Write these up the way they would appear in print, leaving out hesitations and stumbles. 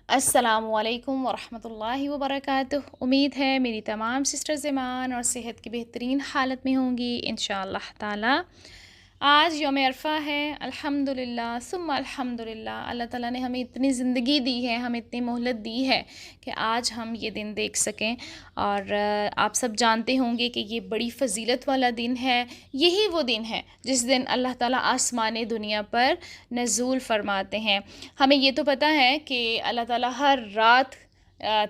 अस्सलामु अलैकुम वरहमतुल्लाहि वबरकातुह। उम्मीद है मेरी तमाम सिस्टर्स ईमान और सेहत की बेहतरीन हालत में होंगी इंशाअल्लाह ताला। आज यौम अरफ़ा है, अल्हम्दुलिल्लाह सुम्मा अल्हम्दुलिल्लाह। अल्लाह ताला ने हमें इतनी ज़िंदगी दी है, हमें इतनी मोहलत दी है कि आज हम ये दिन देख सकें। और आप सब जानते होंगे कि ये बड़ी फ़जीलत वाला दिन है। यही वो दिन है जिस दिन अल्लाह ताला आसमान दुनिया पर नज़ूल फ़रमाते हैं। हमें ये तो पता है कि अल्लाह ताला हर रात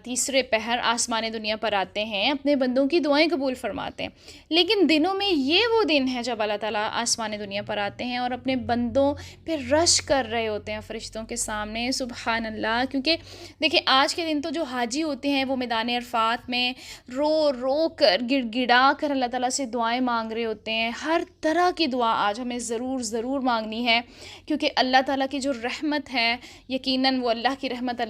तीसरे पहर आसमान दुनिया पर आते हैं, अपने बंदों की दुआएं कबूल फरमाते हैं। लेकिन दिनों में ये वो दिन है जब अल्लाह ताला आसमान दुनिया पर आते हैं और अपने बंदों पे रश कर रहे होते हैं फ़रिश्तों के सामने। सुबहान अल्लाह। क्योंकि देखिए, आज के दिन तो जो हाजी होते हैं वो मैदान अरफात में रो रो कर, गिड़गिड़ा कर अल्लाह ताला से दुआएं मांग रहे होते हैं। हर तरह की दुआ आज हमें ज़रूर मांगनी है, क्योंकि अल्लाह ताला की जो रहमत है, यकीनन वो अल्लाह की रहमत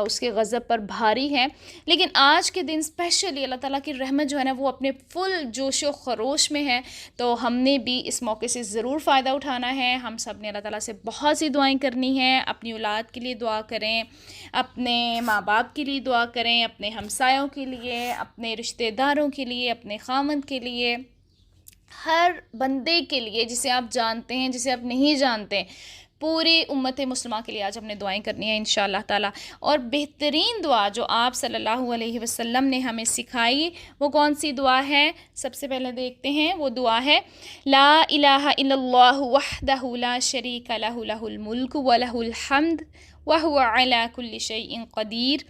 उसके गज़ब पर भारी है। लेकिन आज के दिन स्पेशली अल्लाह ताला की रहमत जो है ना, वो अपने फुल जोश व खरोश में है। तो हमने भी इस मौके से ज़रूर फ़ायदा उठाना है। हम सब ने अल्लाह ताला से बहुत सी दुआएं करनी हैं। अपनी औलाद के लिए दुआ करें, अपने माँ बाप के लिए दुआ करें, अपने हमसायों के लिए, अपने रिश्तेदारों के लिए, अपने खामद के लिए, हर बंदे के लिए जिसे आप जानते हैं, जिसे आप नहीं जानते, पूरी उम्मत मुस्लिमा के लिए आज हमने दुआएं करनी है इंशाअल्लाह ताला। और बेहतरीन दुआ जो आप सल्लल्लाहु अलैहि वसल्लम ने हमें सिखाई, वो कौन सी दुआ है? सबसे पहले देखते हैं। वो दुआ है ला इलाहा इल्लल्लाहु वहदहु ला शरीका लहु लहुल मुल्क व लहुल हम्द व हुवा अला कुल्लि शैइन क़दीर।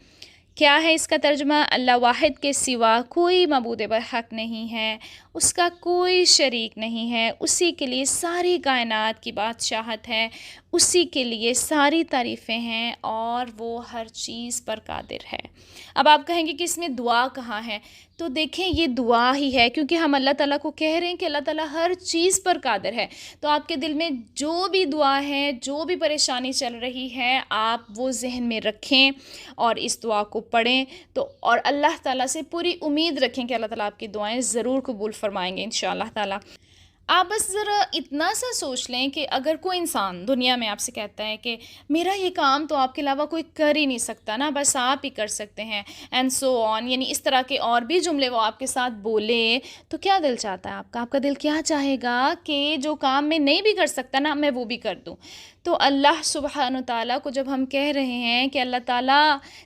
क्या है इसका तर्जुमा? अल्लाह वाहिद के सिवा कोई मबूद बहक नहीं है, उसका कोई शरीक नहीं है, उसी के लिए सारी कायनात की बादशाहत है, उसी के लिए सारी तारीफ़ें हैं और वो हर चीज़ पर कादिर है। अब आप कहेंगे कि इसमें दुआ कहाँ है? तो देखें, ये दुआ ही है, क्योंकि हम अल्लाह ताला को कह रहे हैं कि अल्लाह ताला हर चीज़ पर कादिर है। तो आपके दिल में जो भी दुआ है, जो भी परेशानी चल रही है, आप वो ज़हन में रखें और इस दुआ को पढ़ें। तो और अल्लाह ताला से पूरी उम्मीद रखें कि अल्लाह ताला आपकी दुआएं ज़रूर कबूल फरमाएंगे इंशाअल्लाह ताला। आप बस ज़रा इतना सा सोच लें कि अगर कोई इंसान दुनिया में आपसे कहता है कि मेरा ये काम तो आपके अलावा कोई कर ही नहीं सकता ना, बस आप ही कर सकते हैं, एंड सो ऑन, यानी इस तरह के और भी जुमले वो आपके साथ बोले, तो क्या दिल चाहता है आपका? आपका दिल क्या चाहेगा कि जो काम मैं नहीं भी कर सकता ना, मैं वो भी कर दूँ। तो अल्लाह सुब्हान ताला को जब हम कह रहे हैं कि अल्लाह ताला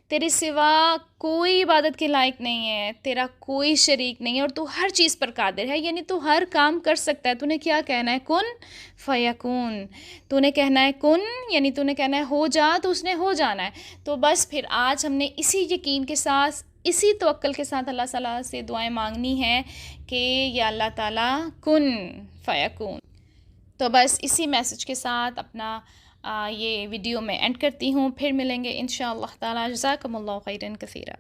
तेरे सिवा कोई इबादत के लायक नहीं है, तेरा कोई शरीक नहीं है और तू हर चीज़ पर कादिर है, यानी तू हर काम कर सकता है। तूने क्या कहना है? कुन फयकून। तूने कहना है कुन, यानी तूने कहना है हो जा, तो उसने हो जाना है। तो बस फिर आज हमने इसी यकीन के साथ, इसी तवक्ल के साथ अल्लाह ताला से दुआएं मांगनी है कि या अल्लाह ताला कुन फयकून। तो बस इसी मैसेज के साथ अपना ये वीडियो में एंड करती हूँ। फिर मिलेंगे इंशाअल्लाह ताला। जज़ाकमुल्लाहु खैरन कसीरा।